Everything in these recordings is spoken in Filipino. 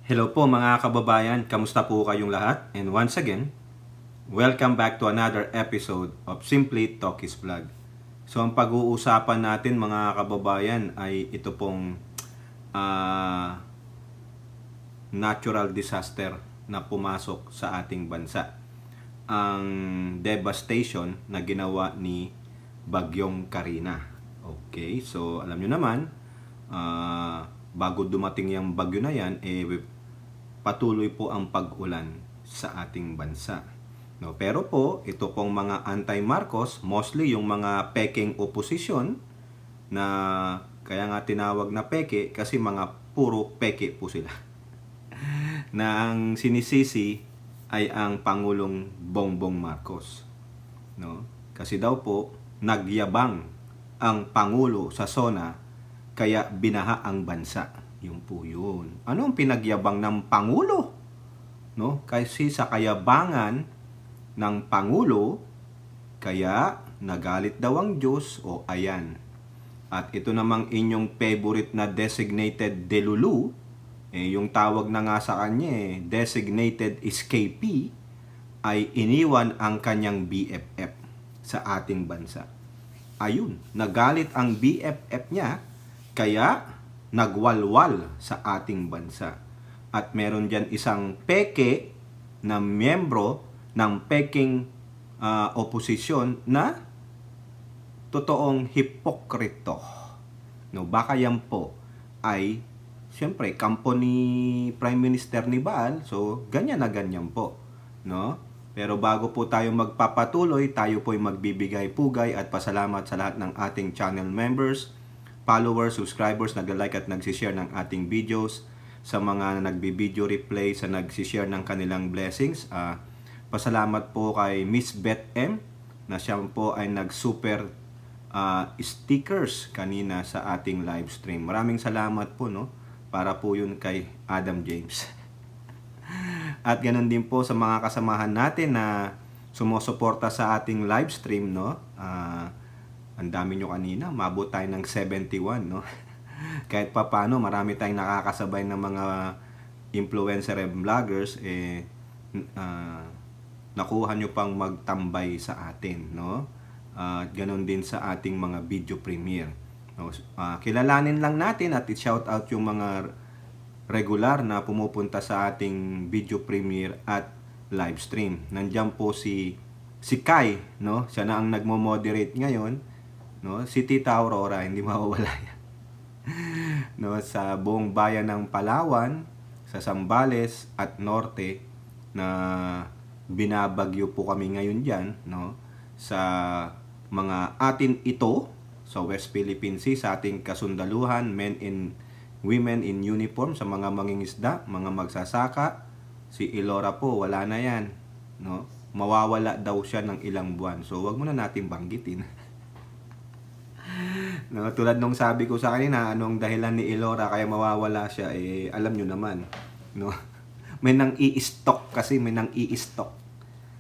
Hello po mga kababayan, kamusta po kayong lahat? And once again, welcome back to another episode of Simply Talkies Vlog. So ang pag-uusapan natin mga kababayan ay ito pong natural disaster na pumasok sa ating bansa. Ang devastation na ginawa ni Bagyong Karina. Okay, so alam nyo naman, bago dumating yung bagyo na yan, patuloy po ang pag-ulan sa ating bansa. No, pero po, ito pong mga anti-Marcos, mostly yung mga peking oposisyon, na kaya nga tinawag na peke kasi mga puro peke po sila. Na ang sinisisi ay ang Pangulong Bongbong Marcos. No? Kasi daw po, nagyabang ang Pangulo sa SONA kaya binaha ang bansa. Yung po yun. Ano ang pinagyabang ng Pangulo? No? Kasi sa kayabangan ng Pangulo, kaya nagalit daw ang Diyos o ayan. At ito namang inyong favorite na designated delulu, yung tawag na nga sa kanya, designated escapee, ay iniwan ang kanyang BFF sa ating bansa. Ayun, nagalit ang BFF niya, kaya nagwalwal sa ating bansa. At meron dyan isang peke na miyembro ng peking oposisyon na totoong hipokrito. No, baka yan po ay siyempre kampo ni Prime Minister ni Baal, so ganyan na ganyan po, no? Pero bago po tayo magpapatuloy, tayo po ay magbibigay pugay at pasalamat sa lahat ng ating channel members, followers, subscribers, nagla-like at nagsishare ng ating videos, sa mga nagbi-video replay, sa nagsishare ng kanilang blessings. Pasalamat po kay Miss Beth M na siya po ay nag-super stickers kanina sa ating live stream. Maraming salamat po, no? Para po yun kay Adam James. At ganoon din po sa mga kasamahan natin na sumusuporta sa ating live stream, no? Ang dami nyo kanina, mabot tayo ng 71, no? Kahit pa paano, marami tayong nakakasabay ng mga influencer and vloggers, nakuha nyo pang magtambay sa atin, no? Ganon din sa ating mga video premiere. No? Kilalanin lang natin at i-shout out yung mga regular na pumupunta sa ating video premiere at live stream. Nandiyan po si Kai, no? Siya na ang nagmo-moderate ngayon, no? Si Tita Aurora, hindi mawawala yan. No, sa buong bayan ng Palawan, sa Zambales at Norte, na binabagyo po kami ngayon diyan, no? Sa mga atin ito sa West Philippine Sea, sa ating kasundaluhan, women in uniform, sa mga mangingisda, mga magsasaka. Si Ilora po, wala na yan, no? Mawawala daw siya ng ilang buwan. So, wag mo na natin banggitin. No, tulad nung sabi ko sa kanina, anong dahilan ni Ilora kaya mawawala siya, alam nyo naman, no? May nang i-stock kasi, may nang i-stock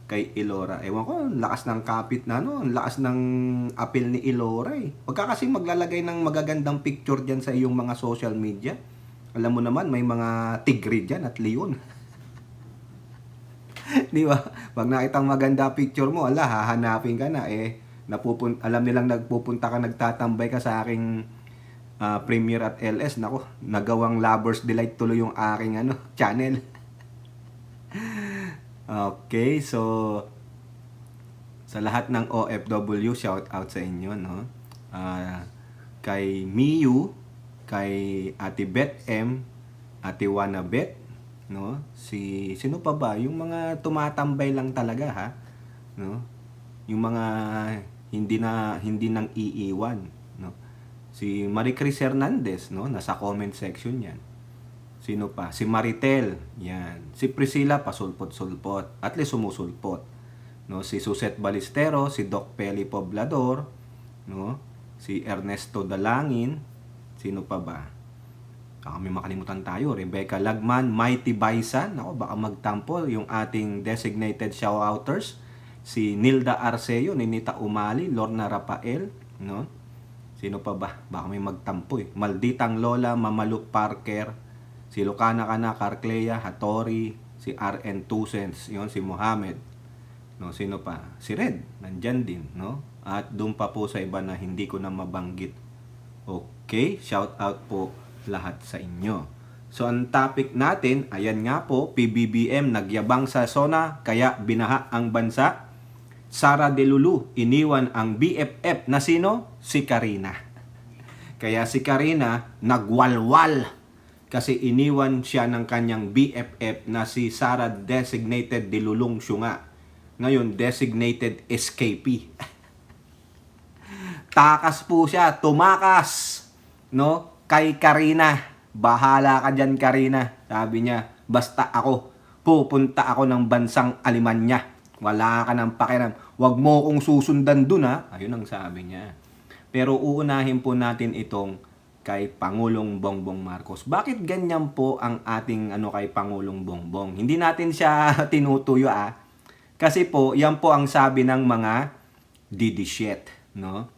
kay Ilora. Ewan ko, lakas ng kapit na, no? Lakas ng appeal ni Ilora, Huwag ka kasi maglalagay ng magagandang picture dyan sa iyong mga social media. Alam mo naman, may mga tigre dyan at leon. Di ba? Pag nakitang maganda picture mo, hahanapin ka na, alam nilang nagtatambay ka sa aking Premiere at LS. Nako, nagawang Lovers Delight tuloy yung aking channel. Okay, so sa lahat ng OFW, shout out sa inyo, no? Kay Miyu, kay Ate Beth M, Ate Wana Beth, no? Sino pa ba? Yung mga tumatambay lang talaga, ha? No? Yung mga hindi nang iiwan, no? Si Marie Chris Hernandez, no? Nasa comment section 'yan. Sino pa? Si Maritel, 'yan. Si Priscilla pasulpot-sulpot, at least sumusulpot, no? Si Suset Balistero, si Doc Peli Poblador, no? Si Ernesto Dalangin, sino pa ba? Baka may makalimutan tayo. Rebecca Lagman, Mighty Bison, ako baka magtampo yung ating designated shout-outers. Si Nilda Arceo, Ninita Umali, Lorna Rafael, no? Sino pa ba? Baka may magtampo, Malditang Lola, Mamalu Parker, Si Lucana Cana, Carclea, Hattori, si RN Tusens, yon si Mohammed. No, sino pa? Si Red, nandyan din, no? At doon pa po sa iba na hindi ko na mabanggit. Okay, shout out po lahat sa inyo. So, ang topic natin, ayan nga po, PBBM nagyabang sa SONA, kaya binaha ang bansa. Sara De Lulu, iniwan ang BFF na sino? Si Karina. Kaya si Karina, nagwalwal. Kasi iniwan siya ng kanyang BFF na si Sara designated Dilulong Syunga. Ngayon, designated escapee. Takas po siya, tumakas, no? Kay Karina. Bahala ka dyan, Karina. Sabi niya, basta ako, pupunta ako ng bansang Alemanya. Wala ka ng pakiram. Huwag mo kong susundan dun, ha? Ayun ang sabi niya. Pero uunahin po natin itong kay Pangulong Bongbong Marcos. Bakit ganyan po ang ating kay Pangulong Bongbong? Hindi natin siya tinutuyo, Kasi po, yan po ang sabi ng mga didishit, no?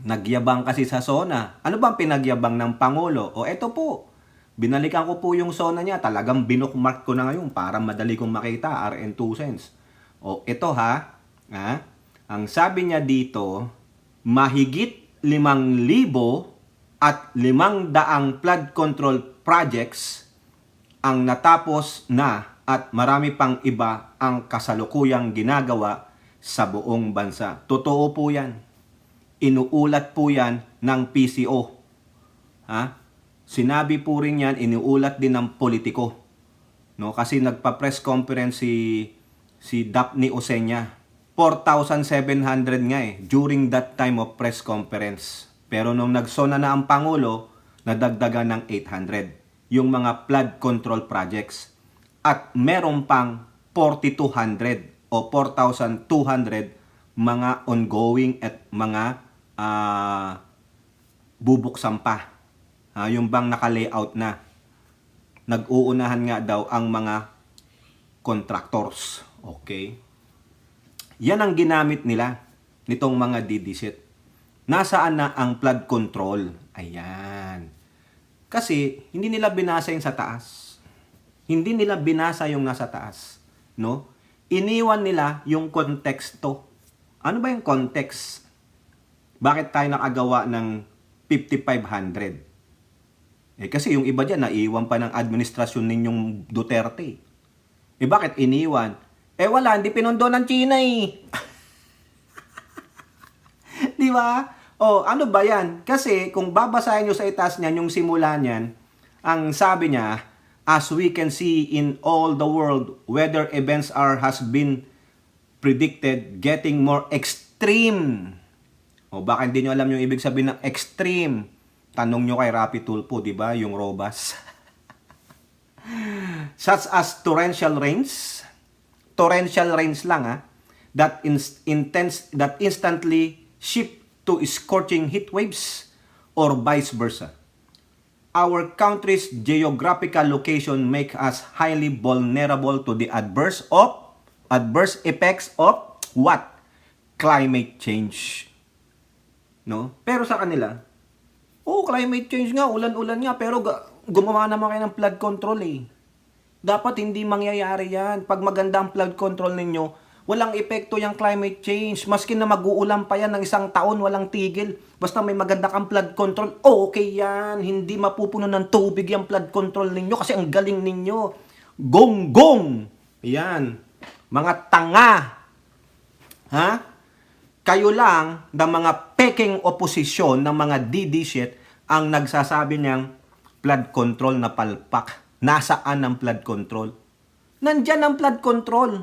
Nagyabang kasi sa SONA. Ano bang pinagyabang ng Pangulo? O eto po, binalikan ko po yung SONA niya. Talagang binookmark ko na ngayon para madali kong makita, RN 2 cents. O ito ang sabi niya dito, mahigit 5,000 at 500 flood control projects ang natapos na at marami pang iba ang kasalukuyang ginagawa sa buong bansa. Totoo po yan. Inuulat po yan ng PCO. Sinabi po rin yan, inuulat din ng politiko. No? Kasi nagpa-press conference si Daphne Oseña. 4,700 nga during that time of press conference. Pero nung nagsona na ang Pangulo, nadagdagan ng 800 yung mga flood control projects. At meron pang 4,200 o 4,200 mga ongoing at mga bubuksan pa. Yung bang naka-layout na. Nag-uunahan nga daw ang mga contractors. Okay? Yan ang ginamit nila nitong mga didisit. Nasaan na ang flood control? Ayan. Kasi hindi nila binasa yung sa taas. Hindi nila binasa yung nasa taas, no? Iniwan nila yung konteksto. Ano ba yung context? Bakit tayo nakagawa ng 5,500? Kasi yung iba dyan naiwan pa ng administrasyon ninyong Duterte. Bakit iniwan? Wala, hindi pinundo ng China Di ba? Ano ba yan? Kasi kung babasahin nyo sa itaas niyan, yung simula niyan, ang sabi niya, as we can see in all the world, weather events has been predicted getting more extreme. Baka hindi nyo alam yung ibig sabihin ng extreme. Tanong nyo kay Rapi Tulfo, di ba? Yung Robas. Such as torrential rains lang that instantly shift to scorching heat waves or vice versa. Our country's geographical location make us highly vulnerable to the adverse effects of what? Climate change. No? Pero sa kanila, climate change nga, ulan-ulan nga, pero gumawa naman kayo ng flood control Dapat hindi mangyayari yan. Pag maganda ang flood control ninyo, walang epekto yung climate change. Maski na mag-uulan pa yan ng 1 taon, walang tigil. Basta may maganda kang flood control, okay yan. Hindi mapupuno ng tubig yung flood control ninyo kasi ang galing ninyo. Gonggong! Yan. Mga tanga. Kayo lang ng mga peking oposisyon ng mga DD ang nagsasabi niyang flood control na palpak. Nasaan ang flood control? Nandyan ang flood control.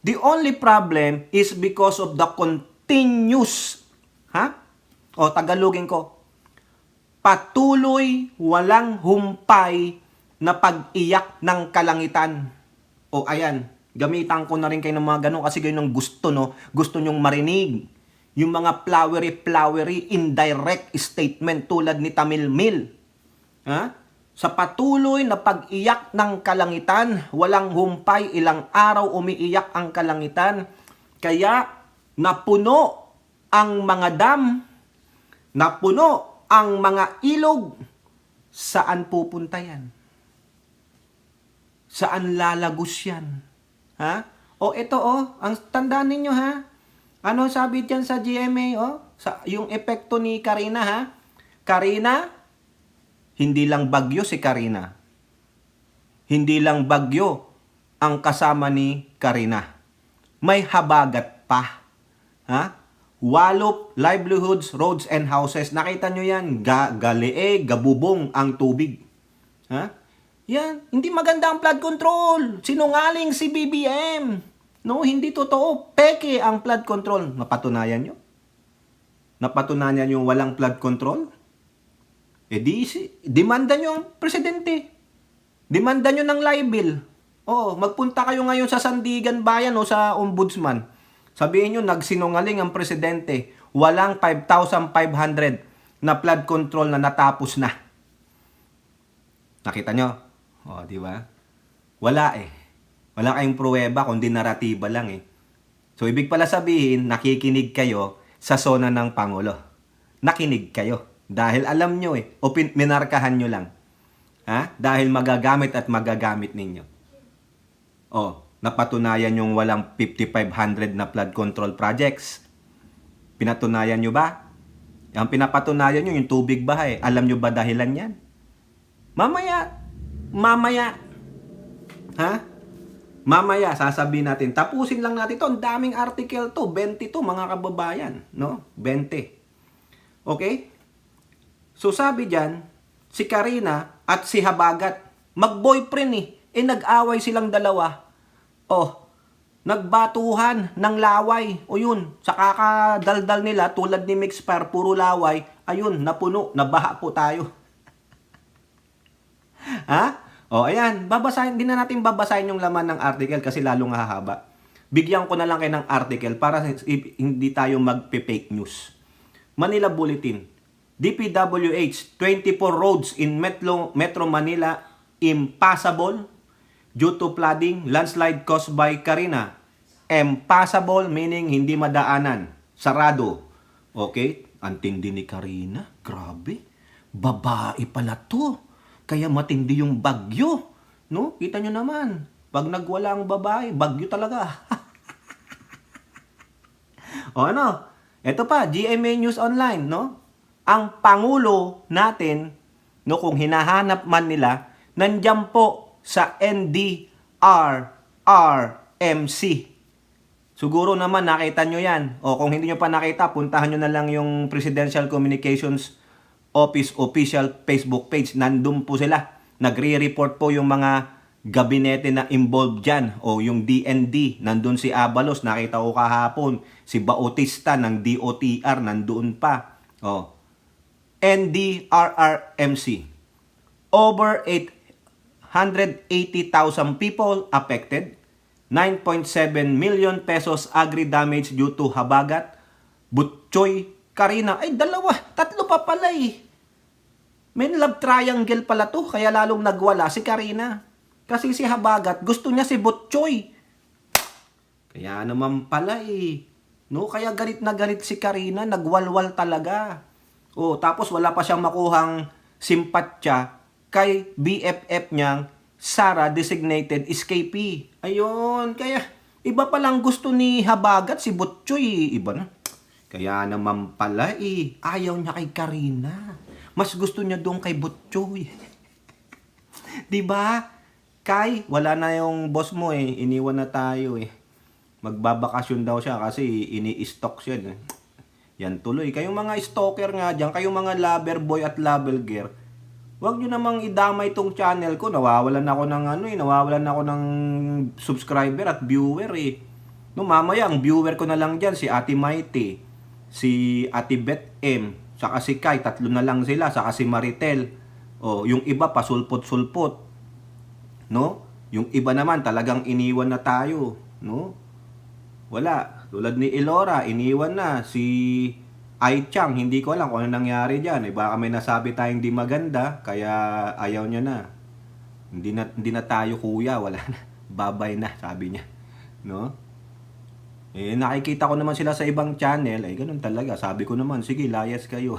The only problem is because of the continuous, Tagalogin ko, patuloy walang humpay na pag-iyak ng kalangitan. Ayan, gamitan ko na rin kayo ng mga ganun kasi ganun ang gusto, no? Gusto nyong marinig. Yung mga flowery, indirect statement tulad ni Tamil Mill. Sa patuloy na pag-iyak ng kalangitan, walang humpay, ilang araw umiiyak ang kalangitan. Kaya napuno ang mga dam, napuno ang mga ilog, Saan pupunta yan? Saan lalagos yan? Ha? O ito ang tandaan ninyo ha. Ano sabi diyan sa GMA yung epekto ni Karina ha? Karina, hindi lang bagyo si Karina. Hindi lang bagyo ang kasama ni Karina. May habagat pa. Ha? Wallop, livelihoods, roads, and houses. Nakita nyo yan? Galee, gabubong ang tubig. Ha? Yan. Hindi maganda ang flood control. Sinungaling si BBM. No, hindi totoo. Peke ang flood control. Napatunayan nyo? Napatunayan yung walang flood control? Demanda nyo ang presidente. Demanda nyo ng libel. Magpunta kayo ngayon sa Sandigan Bayan o sa Ombudsman. Sabihin nyo, nagsinungaling ang presidente. Walang 5,500 na flood control na natapos na. Nakita nyo? Di ba? Wala Wala kayong pruweba, kundi naratiba lang So, ibig pala sabihin, nakikinig kayo sa sona ng Pangulo. Nakinig kayo. Dahil alam nyo o minarkahan nyo lang. Ha? Dahil magagamit at magagamit ninyo. Napatunayan yung walang 5,500 na flood control projects. Pinatunayan nyo ba? Ang pinapatunayan nyo, yung tubig bahay. Alam nyo ba dahilan yan? Mamaya. Ha? Mamaya, sasabihin natin. Tapusin lang natin to. Ang daming article to. 20 to, mga kababayan. No? 20. Okay? So, sabi dyan, si Karina at si Habagat, mag-boyfriend nag-away silang dalawa. Nagbatuhan ng laway. Yun, sa kakadaldal nila, tulad ni Mixpar, puro laway. Ayun, napuno, nabaha po tayo. Ha? Ayan, babasahin, hindi na natin babasahin yung laman ng article kasi lalong hahaba. Bigyan ko na lang kayo ng article para hindi tayo magpe-fake news. Manila Bulletin. DPWH, 24 roads in Metro Manila impassable due to flooding, landslide caused by Karina. Impassable meaning hindi madaanan. Sarado. Okay? Antindi ni Karina. Grabe. Babae pala to. Kaya matindi yung bagyo. No? Kita nyo naman. Pag nagwala ang babae, bagyo talaga. Ito pa, GMA News Online, no? Ang Pangulo natin, no, kung hinahanap man nila, nandiyan po sa NDRRMC. Siguro naman nakita nyo yan. Kung hindi nyo pa nakita, puntahan nyo na lang yung Presidential Communications Office official Facebook page. Nandun po sila. Nagre-report po yung mga gabinete na involved dyan. Yung DND. Nandun si Abalos. Nakita ko kahapon. Si Bautista ng DOTR. Nandun pa. NDRRMC. Over 180,000 people affected. 9.7 million pesos agri-damage due to Habagat, Butchoy, Karina. Ay, tatlo pa pala May love triangle pala to, kaya lalong nagwala si Karina. Kasi si Habagat, gusto niya si Butchoy. Kaya naman pala No, kaya galit na galit si Karina, nagwalwal talaga. Tapos wala pa siyang makuhang simpatya kay BFF niyang Sara designated escapee. Ayun, kaya iba palang gusto ni Habagat, si Butchoy, iba na. Kaya naman pala ayaw niya kay Karina. Mas gusto niya doon kay Butchoy. 'Di ba? Kay, wala na yung boss mo iniwan na tayo Magbabakasyon daw siya kasi ini-stalk siya. Yan tuloy. Kayong mga stalker nga dyan, kayong mga lover boy at lover girl, huwag nyo namang idamay tong channel ko. Nawawalan ako ng nawawalan ako ng subscriber at viewer No, mamaya ang viewer ko na lang dyan, si Ate Mighty, si Ate Beth M, saka si Kai, tatlo na lang sila, saka si Maritel. Yung iba pa sulpot-sulpot. No? Yung iba naman talagang iniwan na tayo, no? Wala. Tulad ni Elora, iniwan na. Si Ai Chang, hindi ko alam kung ano nangyari diyan. Baka may nasabi tayong di maganda, kaya ayaw niya na. Hindi na tayo kuya, wala na. Babay na, sabi niya. No? Nakikita ko naman sila sa ibang channel, ganun talaga. Sabi ko naman, sige, layas kayo.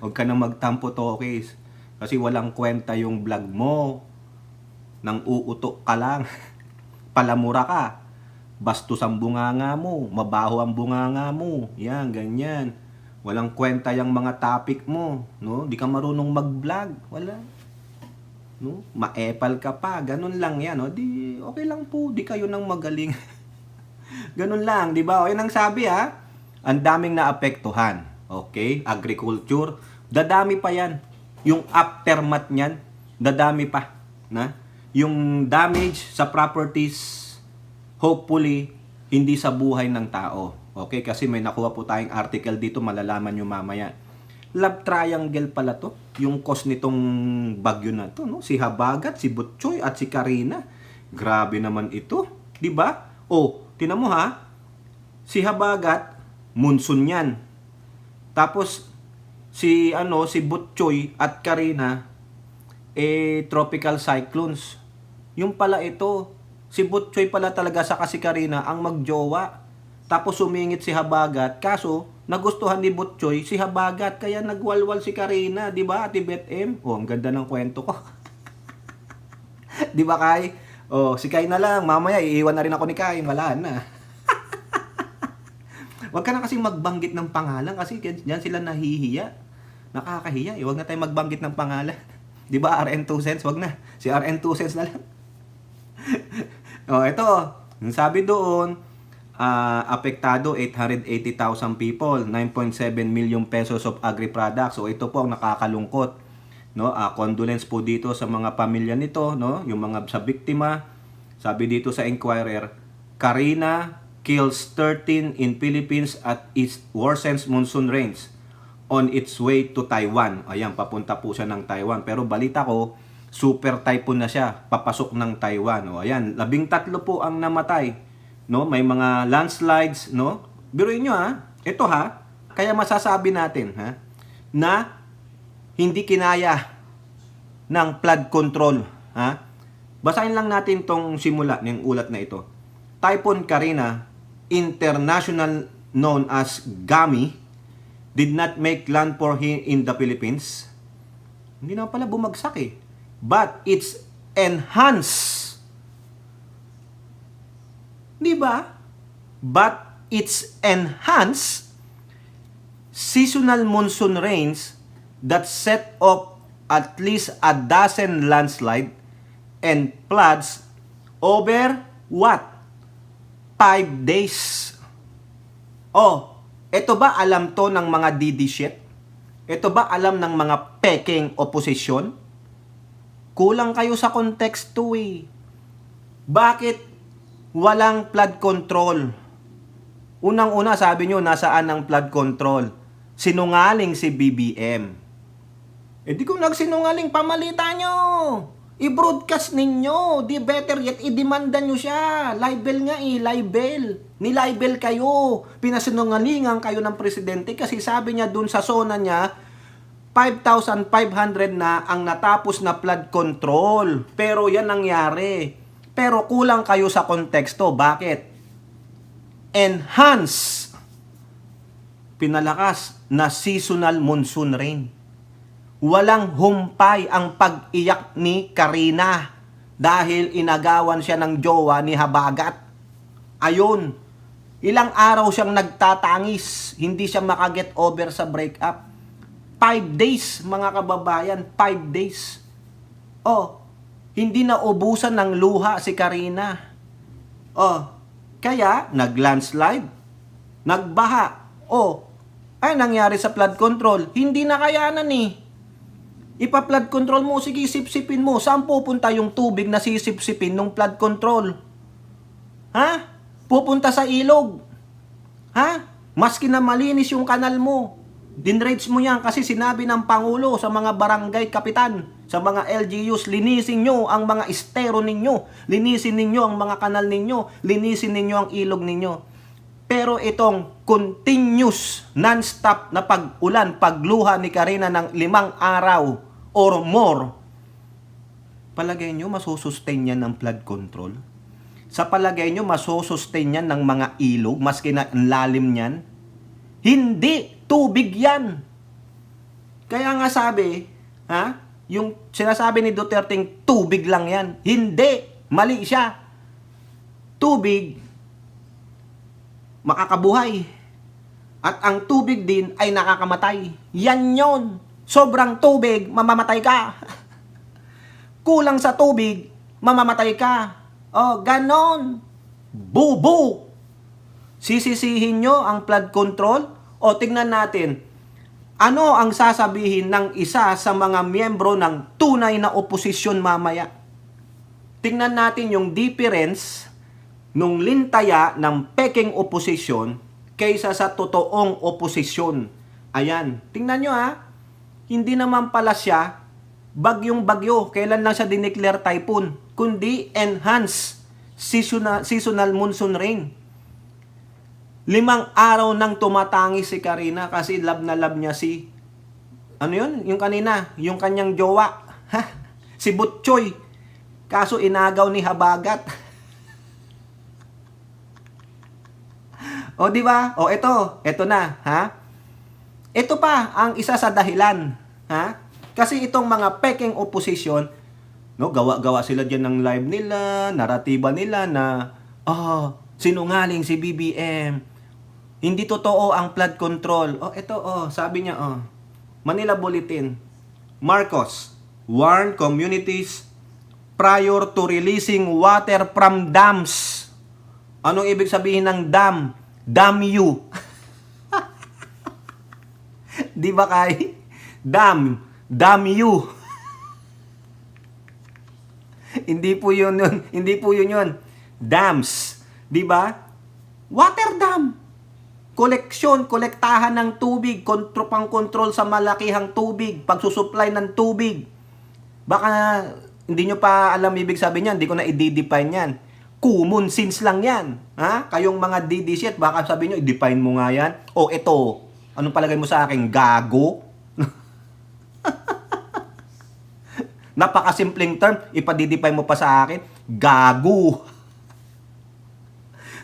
Huwag ka na magtampo tokes. Kasi walang kwenta yung vlog mo. Nang uutok ka lang. Palamura ka. Bastos ang bunganga mo. Mabaho ang bunganga mo. Yan, ganyan. Walang kwenta yung mga topic mo. No? Di ka marunong mag-vlog. Wala. No? Maepal ka pa. Ganun lang yan. No? Di, okay lang po. Di kayo nang magaling. Ganun lang. Di ba? O, yun ang sabi ha. Ang daming naapektuhan. Okay? Agriculture. Dadami pa yan. Yung aftermath niyan. Dadami pa. Na? Yung damage sa properties, hopefully, hindi sa buhay ng tao. Okay? Kasi may nakuha po tayong article dito, malalaman nyo mamaya. Love triangle pala to. Yung cause nitong bagyo na to. No? Si Habagat, si Butchoy, at si Karina. Grabe naman ito. Diba? O, tinan mo ha. Si Habagat, monsoon yan. Tapos, si Butchoy at Karina, tropical cyclones. Yung pala ito, si Butchoy pala talaga sa si Karina ang magjowa. Tapos sumingit si Habagat, kaso nagustuhan ni Butchoy si Habagat, kaya nagwalwal si Karina, di ba, Ate Beth M? Oh, ang ganda ng kwento ko. Di ba, Kai? Oh, si Kai na lang, mamaya iiwan na rin ako ni Kai, wala na. Huwag ka na kasi magbanggit ng pangalan kasi diyan sila nahihiya. Nakakahiya, huwag na tayong magbanggit ng pangalan. Di ba, RN2 cents? Wag na. Si RN2 cents na lang. Oh, ito. Sabi doon, apektado 880,000 people, 9.7 million pesos of agri-products. So ito po ang nakakalungkot. No, condolence po dito sa mga pamilya nito, no? Yung mga sa biktima. Sabi dito sa Inquirer, Karina kills 13 in Philippines at its worsens monsoon rains on its way to Taiwan. Ayan, papunta po siya ng Taiwan. Pero balita ko, super typhoon na siya, papasok ng Taiwan. O, ayan, 13 po ang namatay. No? May mga landslides, no? Biruin nyo ha, ito ha, kaya masasabi natin ha, na hindi kinaya ng flood control. Ha? Basahin lang natin tong simula ng ulat na ito. Typhoon Karina, international known as Gami, did not make landfall here in the Philippines. Hindi na pala bumagsak eh. But it's enhanced. Di ba? But it's enhanced seasonal monsoon rains that set off at least a dozen landslide and floods over what? 5 days. Oh, ito ba alam to ng mga DD shit? Ito ba alam ng mga peking oposisyon? Kulang kayo sa konteksto eh. Bakit walang flood control? Unang-una sabi nyo, nasaan ang flood control? Sinungaling si BBM. Eh di kung nagsinungaling, pamalita nyo. I-broadcast ninyo. Di better yet, i-demanda nyo siya. Libel nga eh, libel. Nilibel kayo. Pinasinungalingan kayo ng presidente kasi sabi niya dun sa zona niya, 5,500 na ang natapos na flood control. Pero yan nangyari. Pero kulang kayo sa konteksto. Bakit? Enhance. Pinalakas na seasonal monsoon rain. Walang humpay ang pag-iyak ni Karina dahil inagawan siya ng jowa ni Habagat. Ayun, ilang araw siyang nagtatangis, hindi siya makaget over sa breakup. 5 days, mga kababayan, 5 days. Oh, hindi na ubusan ng luha si Karina. Oh, kaya nag-landslide, nagbaha. Oh, ay nangyari sa flood control, hindi na kayanan eh. Ipa-flood control mo, sige, sipsipin mo. Saan pupunta yung tubig na sisipsipin ng flood control? Ha? Pupunta sa ilog. Ha? Maski na malinis yung kanal mo. Dinrage mo yan kasi sinabi ng Pangulo sa mga barangay kapitan, sa mga LGUs, linisin nyo ang mga estero ninyo. Linisin ninyo ang mga kanal ninyo. Linisin ninyo ang ilog ninyo. Pero itong continuous, non-stop na pag-ulan, pagluha ni Karina ng 5 araw, or more, palagay nyo masusustain yan ng flood control? Sa palagay nyo masusustain yan ng mga ilog, maski na ang lalim niyan? Hindi! Tubig yan! Kaya nga sabi, ha? yung sinasabi ni Duterte tubig lang yan. Hindi, mali siya. Tubig, makakabuhay. At ang tubig din ay nakakamatay. Yan yon. Sobrang tubig, mamamatay ka. Kulang sa tubig, mamamatay ka. Oh, ganon. Bubo. Sisisihin nyo ang flood control? O tingnan natin, ano ang sasabihin ng isa sa mga miyembro ng tunay na oposisyon mamaya? Tingnan natin yung difference nung lintaya ng peking oposisyon kaysa sa totoong oposisyon. Ayan, tingnan nyo ha. Hindi naman pala siya bagyong bagyo. Kailan lang siya dineclare typhoon? Kundi enhanced seasonal monsoon rain. 5 araw nang tumatangi si Karina kasi love na love niya si ano yun? Yung kanina, yung kanyang jowa. Si Butchoy. Kaso inagaw ni Habagat. O di ba? O ito na, ha? Ito pa ang isa sa dahilan, ha? Kasi itong mga peking opposition, no, gawa-gawa sila diyan ng live nila, naratiba nila na sinungaling si BBM. Hindi totoo ang flood control. Sabi niya, Manila Bulletin. Marcos warn communities prior to releasing water from dams. Anong ibig sabihin ng dam? Damn you. Di ba kay? Damn you. Hindi po yun. Dams. Di ba? Water dam. Kolektahan ng tubig, pang-control sa malakihang tubig, pagsusupply ng tubig. Baka hindi nyo pa alam ibig sabihin yan, hindi ko na i-define yan. Common sense lang yan. Ha? Kayong mga DD baka sabihin nyo, i-define mo nga yan. O ito, anong palagay mo sa akin? Gago? Napakasimpleng term, ipa-define mo pa sa akin? Gago.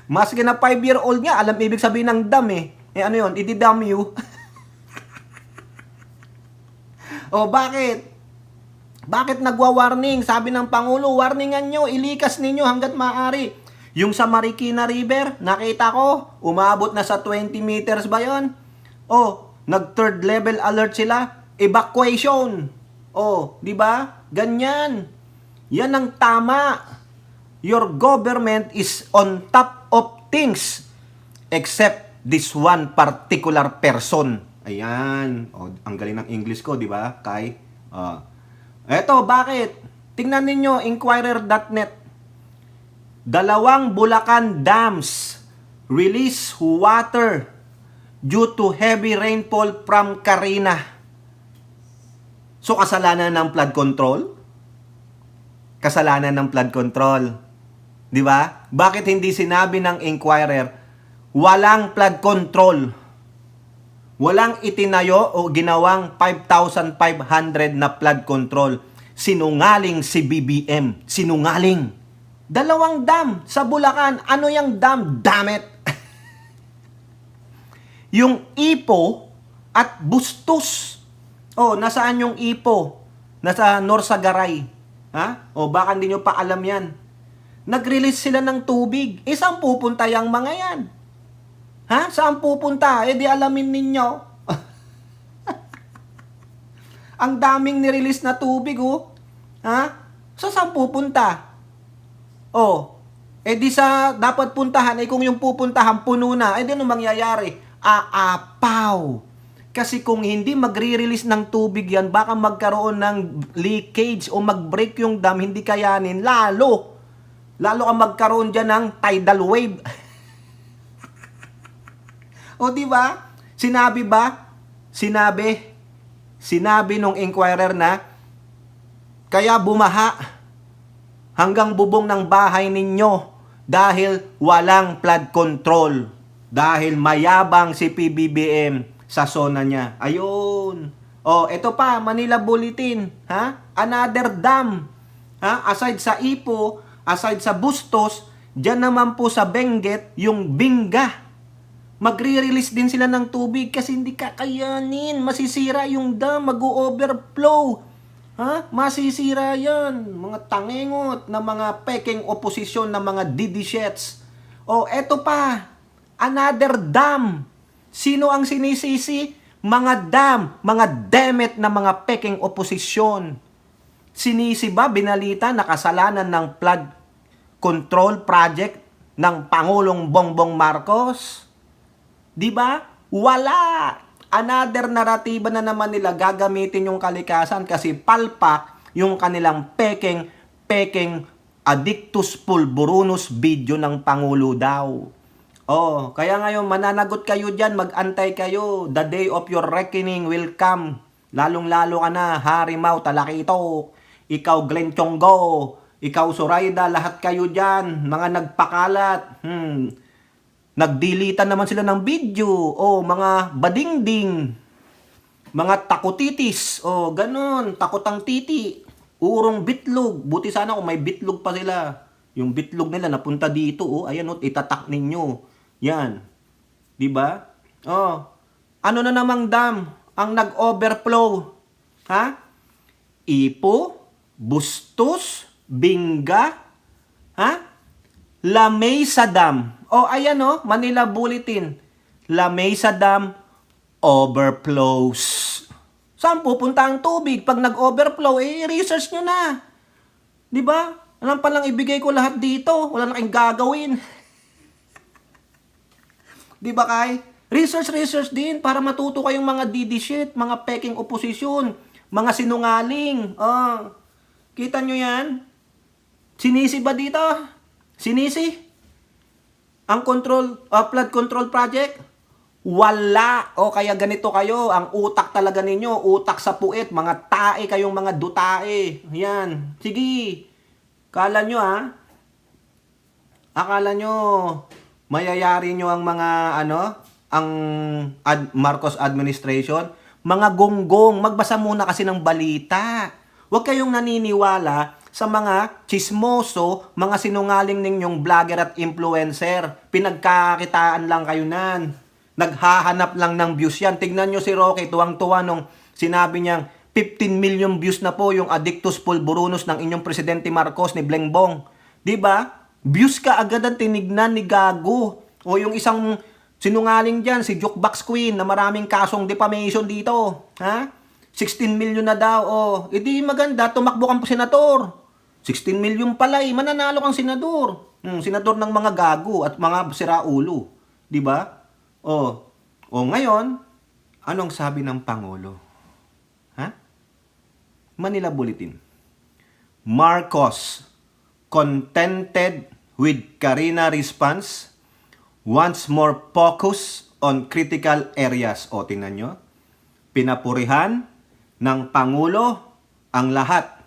Maski na 5-year-old nga, alam ibig sabihin ng dam eh. Ano yun? Ididam you. Bakit? Bakit nagwa-warning? Sabi ng Pangulo, warningan nyo, ilikas ninyo hanggat maaari. Yung sa Marikina River, nakita ko, umabot na sa 20 meters ba yun? Nag-third level alert sila. Evacuation. Di ba? Ganyan. Yan ang tama. Your government is on top of things except this one particular person. Ayan. Ang galing ng English ko, di ba? Eto, bakit? Tingnan ninyo, Inquirer.net. 2 Bulacan dams release water due to heavy rainfall from Karina. So, kasalanan ng flood control? Kasalanan ng flood control. Di ba? Bakit hindi sinabi ng Inquirer, walang flood control? Walang itinayo o ginawang 5,500 na flood control. Sinungaling si BBM. Sinungaling. 2 dam sa Bulacan. Ano yung dam? Damn it! Yung Ipo at Bustos. Nasaan yung Ipo? Nasa Norsagaray. Ha? Baka hindi nyo pa alam yan. Nag-release sila ng tubig. Saan pupunta yung mga yan? Ha? Saan pupunta? Di alamin ninyo. Ang daming nirelease na tubig, Ha? Saan pupunta? Di sa dapat puntahan, kung yung pupuntahan puno na, di ano mangyayari? Aapaw. Kasi kung hindi magre-release ng tubig yan, baka magkaroon ng leakage o mag-break yung dam, hindi kayanin. Lalo kang magkaroon dyan ng tidal wave. Di ba? Sinabi nung Inquirer na kaya bumaha hanggang bubong ng bahay ninyo dahil walang flood control. Dahil mayabang si PBBM sa zona niya. Ayun. Ito pa, Manila Bulletin. Ha? Another dam. Ha? Aside sa Ipo, aside sa Bustos, dyan naman po sa Benguet, yung Binga. Magre-release din sila ng tubig kasi hindi kakayanin. Masisira yung dam, mag-overflow. Ha? Masisira yan. Mga tangingot na mga peking oposisyon na mga didishets. O, eto pa. Another dam. Sino ang sinisisi? Mga dam. Mga demet na mga peking oposisyon. Sinisi ba, binalita, nakasalanan ng flood control project ng Pangulong Bongbong Marcos? Di ba? Wala! Another naratiba na naman nila gagamitin yung kalikasan kasi palpak yung kanilang peking addictus pulburunus video ng Pangulo daw. Oh, kaya ngayon mananagot kayo dyan, mag-antay kayo. The day of your reckoning will come. Lalong-lalo ka na, Harimau Talakitok, ikaw Glenn Chonggo, ikaw Zoraida, lahat kayo dyan, mga nagpakalat. Nagdilitan naman sila ng video. O, mga badingding. Mga takutitis. O, ganun. Takotang titi. Urong bitlog. Buti sana kung may bitlog pa sila. Yung bitlog nila napunta dito. O, ayan o, itatak ninyo. Yan. Diba? O, ano na namang dam ang nag-overflow? Ha? Ipo? Bustos? Binga? Ha? La Mesa Dam. O, ayan o, Manila Bulletin. La Mesa Dam overflows. Saan pupunta ang tubig? Pag nag-overflow, research nyo na. Di ba? Alam pa lang ibigay ko lahat dito. Wala na kayong gagawin. Di ba kay? Research din para matuto kayong mga didishit, mga peking oposisyon, mga sinungaling. Oh, kita nyo yan? Sinisi ba dito? Sinisi? Ang flood control project? Wala. O kaya ganito kayo, ang utak talaga ninyo, utak sa puwet, mga tae kayong mga dutae. Yan. Sige. Akala nyo, mayayari nyo ang mga, ang Marcos administration? Mga gonggong, magbasa muna kasi ng balita. Huwag kayong naniniwala sa mga chismoso, mga sinungaling ninyong vlogger at influencer. Pinagkakitaan lang kayo nan. Naghahanap lang ng views yan. Tignan nyo si Roque, tuwang-tuwa nung sinabi niyang 15 million views na po yung addictus pulburunus ng inyong Presidente Marcos ni Blengbong. Diba? Views ka agad ang tinignan ni Gago. O yung isang sinungaling dyan, si Jukebox Queen na maraming kasong defamation dito. Ha? 16 million na daw. Edi maganda, tumakbo kang senator. 16 million pala mananalo kang senador. Senador ng mga gago at mga siraulo. Di ba? Ngayon, anong sabi ng Pangulo? Ha? Manila Bulletin. Marcos, contented with Karina response, wants more focus on critical areas. O, tingnan nyo. Pinapurihan ng Pangulo ang lahat.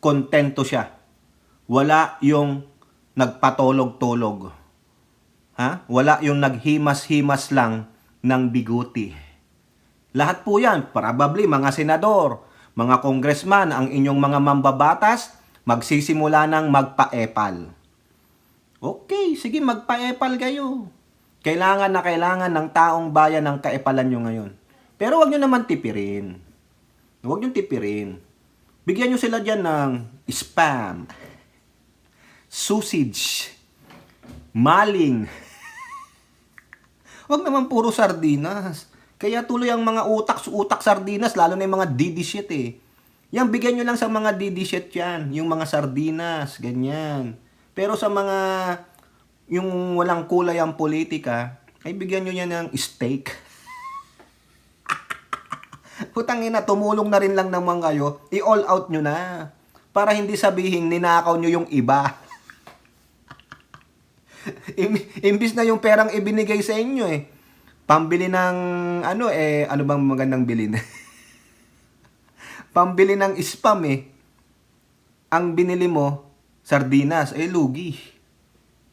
Kontento siya. Wala yung nagpatulog-tulog. Ha? Wala yung naghimas-himas lang ng biguti. Lahat po yan, probably mga senador, mga congressman, ang inyong mga mambabatas, magsisimula ng magpa-epal. Okay, sige, magpa-epal kayo. Kailangan ng taong bayan ng kaepalan nyo ngayon. Pero wag nyo naman tipirin. Huwag nyo tipirin. Bigyan nyo sila dyan ng spam, sausage, maling. Huwag naman puro sardinas. Kaya tuloy ang mga utak sardinas, lalo na yung mga didishit Yan, bigyan nyo lang sa mga didishit yan. Yung mga sardinas, ganyan. Pero sa mga, yung walang kulay ang politika, ay bigyan nyo yan ng steak. Putangina, tumulong na rin lang naman kayo, i-all out nyo na. Para hindi sabihin, ninakaw nyo yung iba. Imbis na yung perang ibinigay sa inyo pambili ng, ano bang magandang bilhin? Pambili ng spam ang binili mo, sardinas, lugi.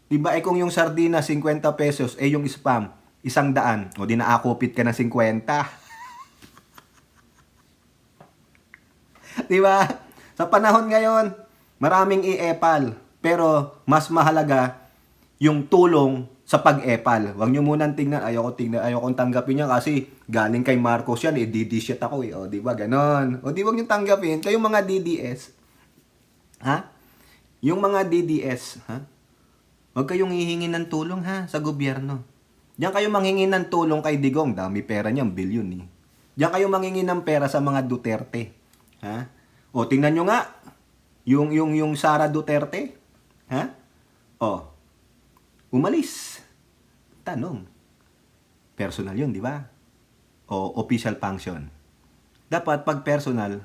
Diba, kung yung sardinas, 50 pesos, yung spam, 100, o di naakupit ka ng 50. Diba? Sa panahon ngayon, maraming i-epal. Pero mas mahalaga yung tulong sa pag-epal. Huwag nyo munang tingnan, ayokong tanggapin yan kasi galing kay Marcos yan, DD shit ako eh. O, di ba? Ganon. O, di wag nyo tanggapin. Kayong mga DDS, ha? Yung mga DDS, ha? Huwag kayong hihingi ng tulong, ha, sa gobyerno. Diyan kayo manghingi ng tulong kay Digong. Dami pera niyan, bilyon eh. Diyan kayo manghingi ng pera sa mga Duterte. Ha? O, tingnan nyo nga. Yung Sara Duterte. Ha? O, umalis. Tanong. Personal yun, di ba? O official function. Dapat pag personal,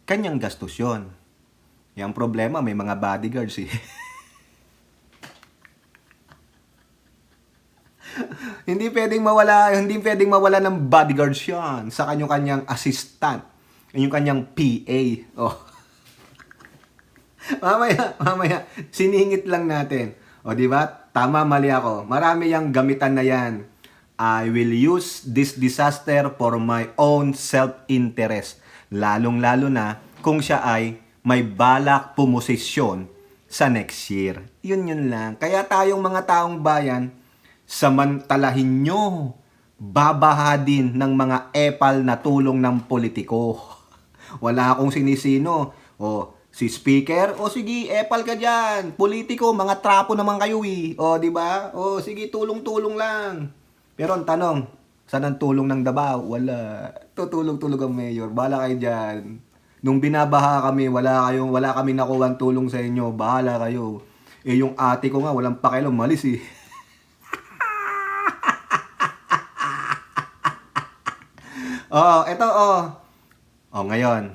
kanyang gastos yun. Yung problema, may mga bodyguards eh. Hindi pwedeng mawala ng bodyguards yan sa kanyang assistant, yung kanyang PA. Oh. mamaya, siningit lang natin. O, di ba? Tama, mali ako. Marami yang gamitan na yan. I will use this disaster for my own self-interest. Lalong-lalo na kung siya ay may balak pumosisyon sa next year. Yun lang. Kaya tayong mga taong bayan, samantalahin nyo, babaha din ng mga epal na tulong ng politiko. Wala akong sinisino. O, si speaker, o sige, epal ka dyan. Politiko, mga trapo naman kayo eh. O, di ba? O, sige, tulong-tulong lang. Pero ang tanong, saan ang tulong ng Davao? Wala. Tutulong-tulong ang mayor. Bahala kayo dyan. Nung binabaha kami, wala kami nakuha tulong sa inyo. Bahala kayo. Eh, yung ate ko nga, walang pakialam, malis eh. Oh, eto oh. Oh, ngayon,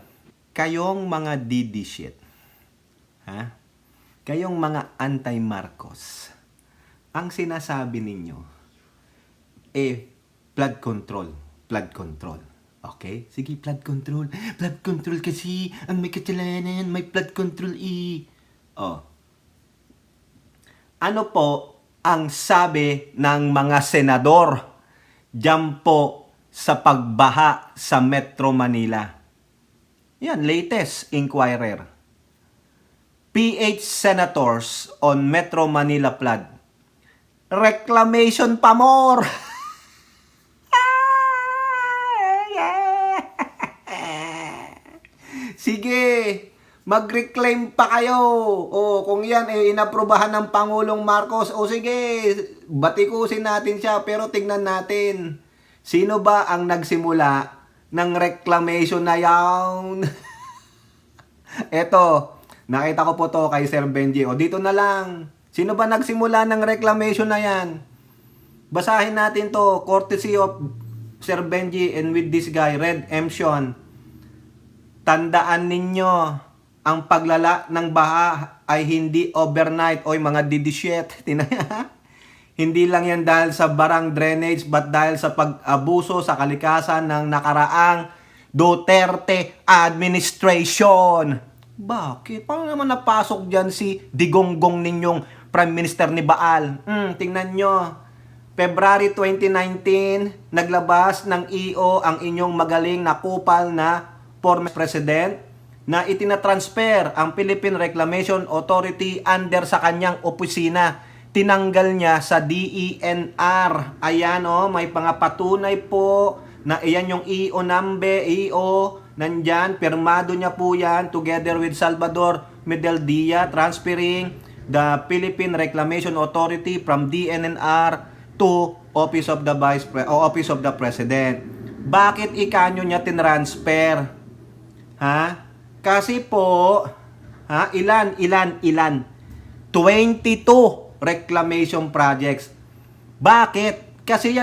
kayong mga DD shit. Ha? Kayong mga anti-Marcos. Ang sinasabi ninyo flood control. Flood control. Okay? Sige, flood control. Flood control kasi ang may kasalanan, may flood control Oh. Ano po ang sabi ng mga senador diyan po sa pagbaha sa Metro Manila? Yan, latest Inquirer. PH senators on Metro Manila flood. Reclamation pa more! Sige, mag-reclaim pa kayo. O, kung yan inaprubahan ng Pangulong Marcos, o sige, batikusin natin siya. Pero tingnan natin, sino ba ang nagsimula ng reclamation na yan? Eto, nakita ko po to kay Sir Benji. O, dito na lang. Sino ba nagsimula ng reclamation na yan? Basahin natin to, courtesy of Sir Benji and with this guy, Red M. Sean. Tandaan ninyo, ang paglala ng baha ay hindi overnight. Oy, mga didisyet. Hindi lang yan dahil sa barang drainage, but dahil sa pag-abuso sa kalikasan ng nakaraang Duterte administration. Bakit? Paano naman napasok dyan si Digonggong ninyong Prime Minister ni Baal? Tingnan nyo. February 2019, naglabas ng EO ang inyong magaling na kupal na former president na itinatransfer ang Philippine Reclamation Authority under sa kanyang opisina. Tinanggal niya sa DENR. Ayan may patunay po na iyan yung EO number, EO, nandyan, pirmado niya po yan together with Salvador Medeldia, transferring the Philippine Reclamation Authority from DENR to Office of the President. Bakit ikanyo niya tinransfer? Ha? Kasi po, ilan? 22 reclamation projects. Bakit? Kasi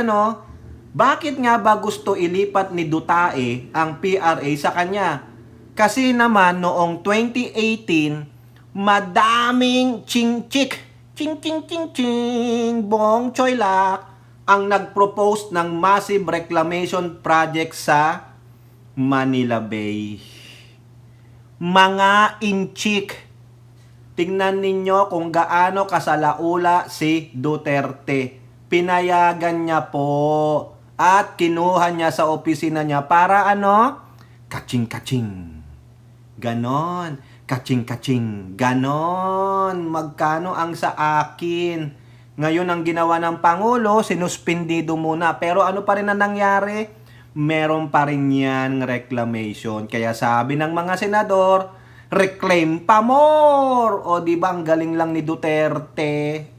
bakit nga ba gusto ilipat ni Dutae ang PRA sa kanya? Kasi naman noong 2018, madaming ching-chik, ching-ching-ching-ching, Bong Choylak, ang nag-propose ng massive reclamation project sa Manila Bay. Mga inchik. Tingnan ninyo kung gaano kasalaula si Duterte. Pinayagan niya po at kinuha niya sa opisina niya para kaching-kaching. Ganon. Kaching-kaching. Ganon. Magkano ang sa akin? Ngayon ang ginawa ng Pangulo, sinuspindido muna. Pero ano pa rin ang nangyari? Meron pa rin yan reclamation. Kaya sabi ng mga senador, reclaim pa more! O di ba ang galing lang ni Duterte?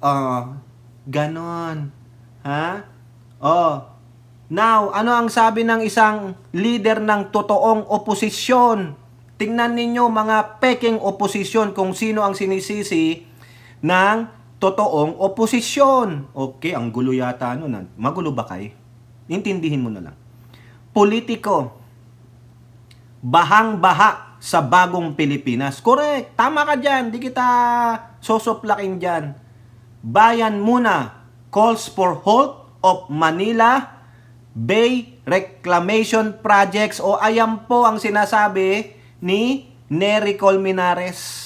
Ganon. Ha? Now, ano ang sabi ng isang leader ng totoong oposisyon? Tingnan ninyo mga peking oposisyon kung sino ang sinisisi ng totoong oposisyon. Okay, ang gulo yata nun. Magulo ba kayo? Intindihin mo na lang. Politiko, bahang-baha sa bagong Pilipinas. Correct, tama ka dyan. Di kita sosoplakin dyan. Bayan muna calls for halt of Manila Bay Reclamation Projects. O ayan po ang sinasabi ni Nery Colmenares.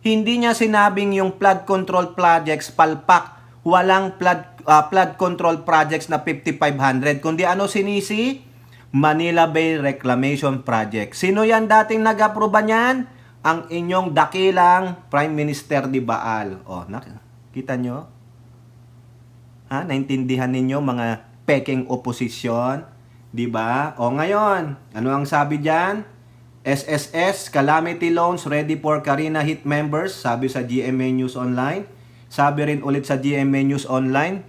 Hindi niya sinabing yung flood control projects, palpak, walang flood control projects na 5,500. Kundi ano sinisi? Manila Bay Reclamation Project. Sino yan dating nag-aproba niyan? Ang inyong dakilang Prime Minister di Baal. Kita nyo? Naintindihan ninyo mga peking oposisyon? Di ba? Ngayon, ano ang sabi diyan? SSS, Calamity Loans ready for Karina Hit members, sabi sa GMA News Online. Sabi rin ulit sa GMA News Online,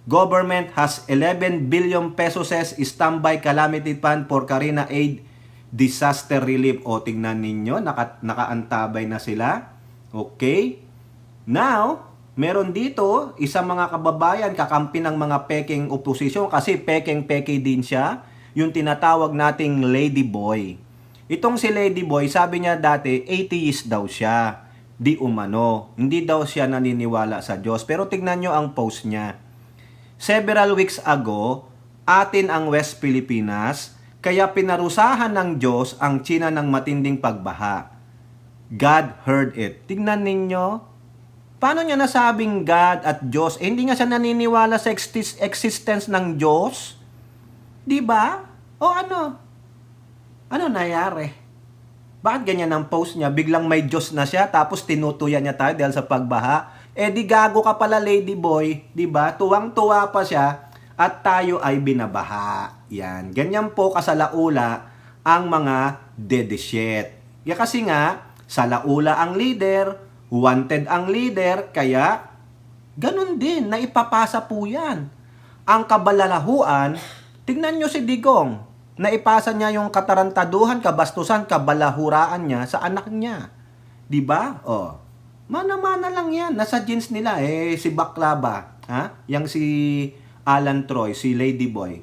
government has 11 billion pesos standby calamity fund for Karina Aid Disaster Relief. Tingnan ninyo, nakaantabay na sila. Okay. Now, meron dito, isang mga kababayan, kakampi ng mga peking oposisyon kasi peking-peke din siya, yung tinatawag nating ladyboy. Itong si Ladyboy, sabi niya dati, atheist daw siya. Di umano. Hindi daw siya naniniwala sa Diyos. Pero tignan nyo ang post niya. Several weeks ago, atin ang West Pilipinas, kaya pinarusahan ng Diyos ang China ng matinding pagbaha. God heard it. Tignan ninyo. Paano niya nasabing God at Diyos? Hindi nga siya naniniwala sa existence ng Diyos? Di ba? Ano? Ano nangyari? Bakit ganyan ang post niya? Biglang may Diyos na siya, tapos tinutuyan niya tayo dahil sa pagbaha. Di gago ka pala, ladyboy. Diba? Tuwang-tuwa pa siya at tayo ay binabaha. Yan. Ganyan po kasalaula ang mga dedesyet. Kasi nga, salaula ang leader, wanted ang leader, kaya ganun din, naipapasa po yan. Ang kabalalahuan, tignan nyo si Digong. Naipasa niya yung katarantaduhan, kabastusan, kabalahuraan niya sa anak niya. Di ba? Mana-mana lang yan. Nasa genes nila. Si bakla ba? Yang si Alan Troy, si Ladyboy.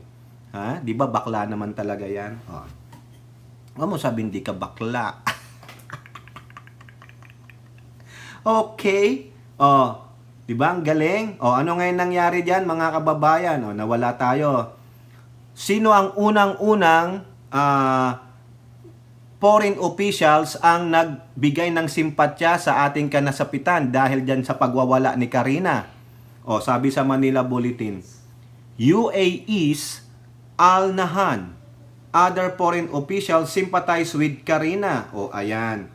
Di ba bakla naman talaga yan? Huwag mo sabihin di ka bakla. Okay. Di ba? Ang galing. Ano ngayon nangyari dyan, mga kababayan? Nawala tayo. Sino ang unang-unang foreign officials ang nagbigay ng simpatya sa ating kanasapitan dahil dyan sa pagwawala ni Karina? Sabi sa Manila Bulletin, UAE's Al Nahyan, other foreign officials sympathize with Karina. Ayan.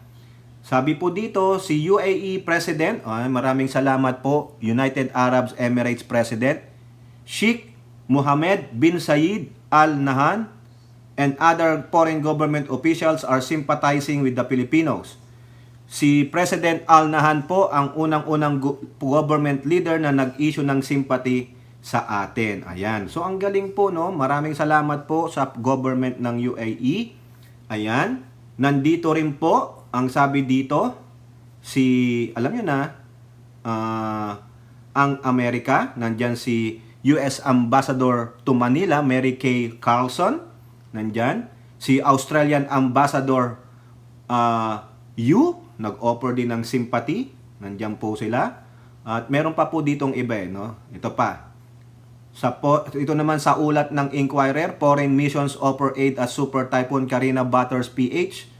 Sabi po dito, si UAE President, maraming salamat po, United Arab Emirates President, Sheikh Mohammed bin Zayed Al Nahyan and other foreign government officials are sympathizing with the Filipinos. Si President Al Nahyan po ang unang-unang government leader na nag-issue ng sympathy sa atin. Ayan. So ang galing po, no? Maraming salamat po sa government ng UAE. Ayan. Nandito rin po, ang sabi dito, alam nyo na, ang Amerika, nandyan si US Ambassador to Manila, Mary Kay Carlson, nandyan. Si Australian Ambassador nag-offer din ng sympathy, nandyan po sila. At meron pa po ditong iba, no? Ito pa. Ito naman sa ulat ng Inquirer, foreign missions offer aid as Super Typhoon Karina batters PH,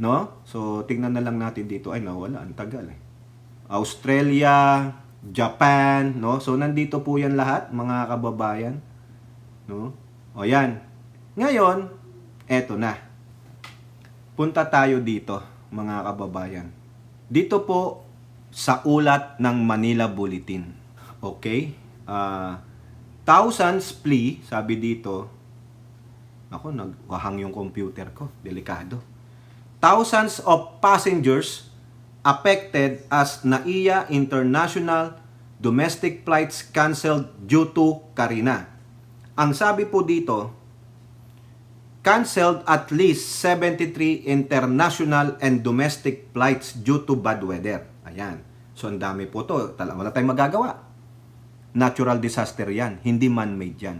no? So tingnan na lang natin dito. Nawala, ang tagal Australia, Japan, no? So nandito po 'yan lahat, mga kababayan, no? Yan. Ngayon, eto na. Punta tayo dito, mga kababayan. Dito po sa ulat ng Manila Bulletin. Okay? Thousands plea, sabi dito. Ako, nagwahang yung computer ko. Delikado. Thousands of passengers affected as NAIA International domestic flights canceled due to Karina. Ang sabi po dito, canceled at least 73 international and domestic flights due to bad weather. Ayan. So, ang dami po to. Wala tayong magagawa. Natural disaster yan. Hindi man-made yan.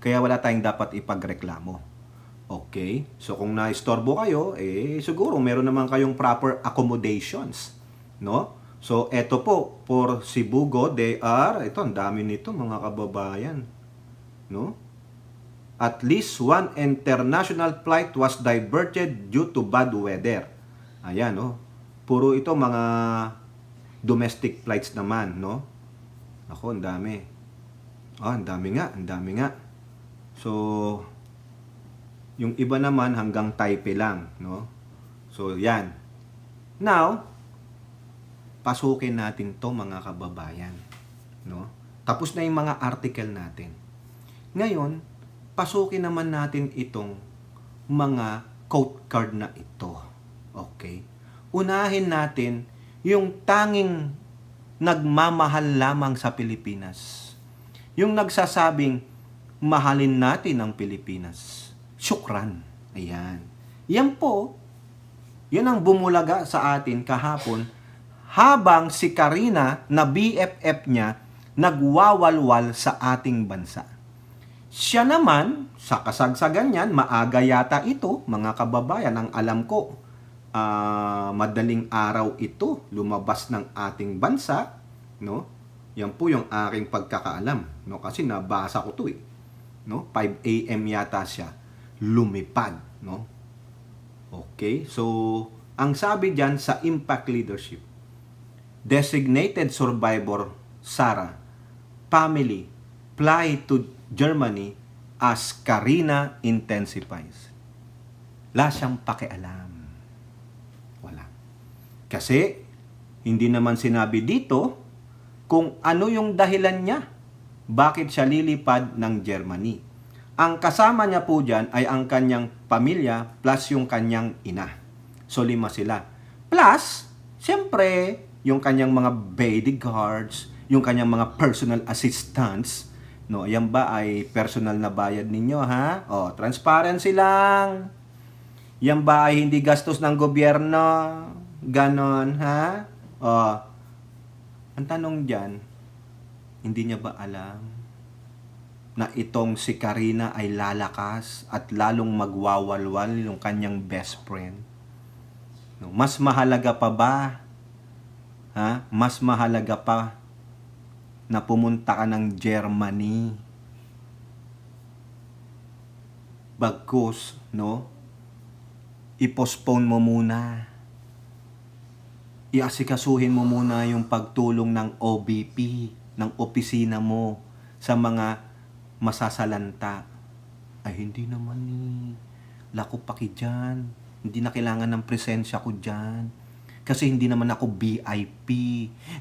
Kaya wala tayong dapat ipagreklamo. Okay? So, kung naistorbo kayo, siguro meron naman kayong proper accommodations. No? So, eto po, for Cebugo, ito, ang dami nito, mga kababayan. No? At least one international flight was diverted due to bad weather. Ayan, no? Puro ito mga domestic flights naman, no? Ako, ang dami. Ang dami nga. So, yung iba naman hanggang Taipei lang, no? So, yan. Now, pasukin natin to mga kababayan, no? Tapos na yung mga article natin. Ngayon, pasukin naman natin itong mga quote card na ito. Okay? Unahin natin yung tanging nagmamahal lamang sa Pilipinas. Yung nagsasabing, mahalin natin ang Pilipinas. Syukran. Ayan. Yan po, yan ang bumulaga sa atin kahapon habang si Karina na BFF niya nagwawalwal sa ating bansa. Siya naman, sa kasagsagan niyan, maaga yata ito, mga kababayan, ang alam ko, madaling araw ito lumabas ng ating bansa, no? Yan po yung aking pagkakaalam, no? Kasi nabasa ko 'to no? 5 AM yata siya lumipad, no? Okay? So, ang sabi diyan sa Impact Leadership, designated survivor Sarah family fly to Germany as Karina intensifies. Wala siyang pakialam. Wala. Kasi, hindi naman sinabi dito kung ano yung dahilan niya. Bakit siya lilipad ng Germany. Ang kasama niya po dyan ay ang kanyang pamilya plus yung kanyang ina. So, 5 sila. Plus, siyempre, yung kanyang mga bodyguards, yung kanyang mga personal assistants. No, yan ba ay personal na bayad ninyo, ha? O, transparency lang. Yan ba ay hindi gastos ng gobyerno? Ganon, ha? O, ang tanong dyan, hindi niya ba alam na itong si Karina ay lalakas at lalong magwawalwal yung kanyang best friend? No, mas mahalaga pa ba? Ha? Mas mahalaga pa na pumunta ka ng Germany. Bagkus, no? I-postpone mo muna. Iasikasuhin mo muna yung pagtulong ng OBP, ng opisina mo sa mga masasalanta. Ay, hindi naman lako paki dyan. Hindi na kailangan ng presensya ko dyan. Kasi hindi naman ako VIP.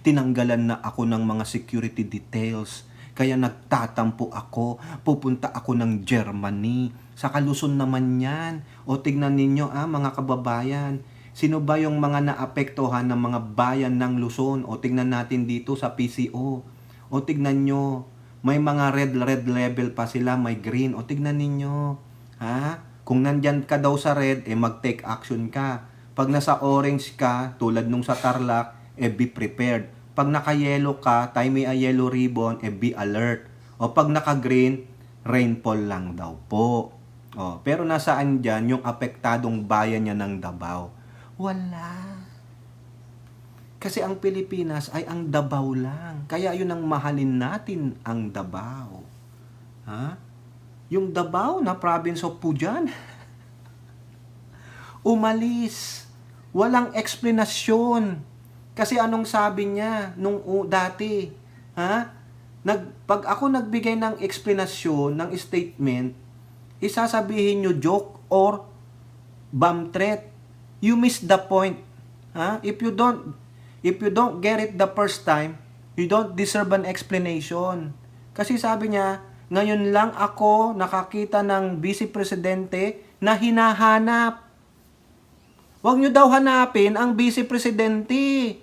Tinanggalan na ako ng mga security details. Kaya nagtatampo ako. Pupunta ako ng Germany. Sa Luzon naman yan. O tignan ninyo mga kababayan. Sino ba yung mga naapektuhan ng mga bayan ng Luzon? O tignan natin dito sa PCO. O tignan nyo. May mga red level pa sila. May green. O tignan ninyo. Ha? Kung nandyan ka daw sa red, mag-take action ka. Pag nasa orange ka, tulad nung sa Tarlac, be prepared. Pag naka-yellow ka, time may a yellow ribbon, be alert. O pag naka-green, rainfall lang daw po. O, pero nasaan dyan yung apektadong bayan niya ng Davao? Wala. Kasi ang Pilipinas ay ang Davao lang. Kaya yun ang mahalin natin ang Davao. Ha? Yung Davao na province of Pujan. Umalis. Walang eksplanasyon. Kasi anong sabi niya nung dati? Ha? Pag ako nagbigay ng eksplanasyon, ng statement, isasabihin nyo joke or bomb threat. You miss the point. Ha? If you don't get it the first time, You don't deserve an explanation. Kasi sabi niya, ngayon lang ako nakakita ng Vice Presidente na hinahanap. Huwag nyo daw hanapin ang Vice Presidente.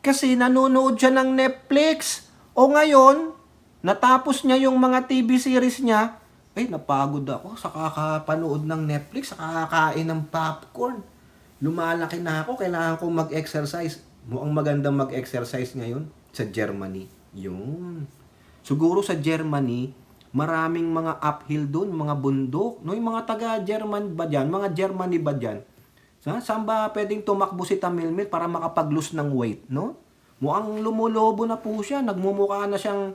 Kasi nanonood siya ng Netflix. O ngayon, natapos niya yung mga TV series niya. Ay, napagod ako sa kakapanood ng Netflix, sa kakakain ng popcorn. Lumalaki na ako, kailangan kong mag-exercise. Mukhang magandang mag-exercise ngayon sa Germany. Yun. Siguro sa Germany, maraming mga uphill doon, mga bundok. No, yung mga taga-German ba dyan? Mga Germany ba dyan? Saan ba pwedeng tumakbo si Tamilmil para makapag-lose ng weight, no? Mukhang lumulobo na po siya. Nagmumukha na siyang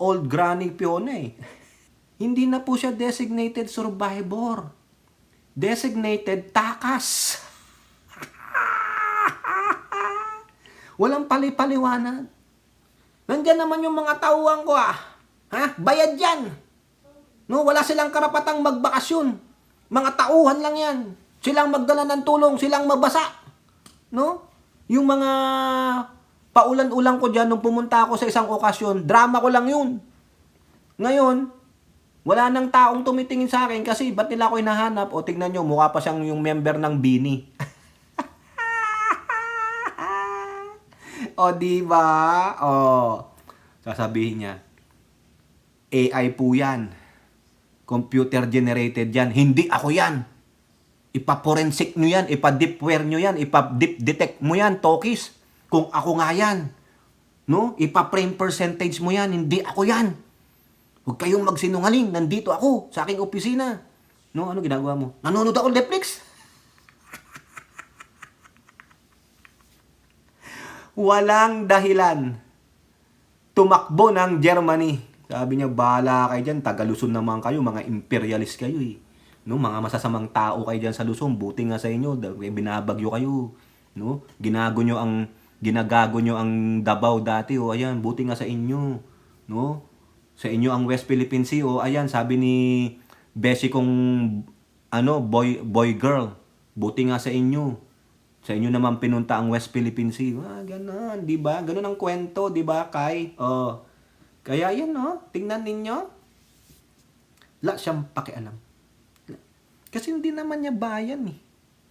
old granny Fiona eh. Hindi na po siya designated survivor. Designated takas. Walang pali-paliwanag. Nandyan naman yung mga tauhan ko Ha? Bayad yan. No, wala silang karapatang magbakasyon. Mga tauhan lang yan. Silang magdala ng tulong, silang mabasa. No? Yung mga paulan-ulang ko dyan nung pumunta ako sa isang okasyon, drama ko lang yun. Ngayon, wala nang taong tumitingin sa akin kasi ba't nila ako hinahanap? O tignan nyo, mukha pa siyang yung member ng Bini. O diba? O, sasabihin niya, AI po yan. Computer generated yan. Hindi ako yan. Ipa-forensic nyo yan, ipa-deepware nyo yan, ipa-deep detect mo yan, Tokis. Kung ako nga yan. No? Ipa-frame percentage mo yan, hindi ako yan. Huwag kayong magsinungaling, nandito ako sa aking opisina. No, ano ginagawa mo? Nanonood ako Netflix. Walang dahilan. Tumakbo ng Germany. Sabi niya, bahala kayo dyan, Tagaluson naman kayo, mga imperialist kayo eh. No, mga masasamang tao kayo dyan sa Luzon, buti nga sa inyo, binabagyo kayo. No? Ginagago nyo ang Davao dati, ayan, buti nga sa inyo. No? Sa inyo ang West Philippine Sea, ayan, sabi ni Beshi kong boy girl, buti nga sa inyo. Sa inyo naman pinunta ang West Philippine Sea. Ganun, di ba? Ganun ang kwento, di ba, Kai? Kaya yan, tingnan ninyo. Wala siyang pakialam. Kasi hindi naman niya bayan eh.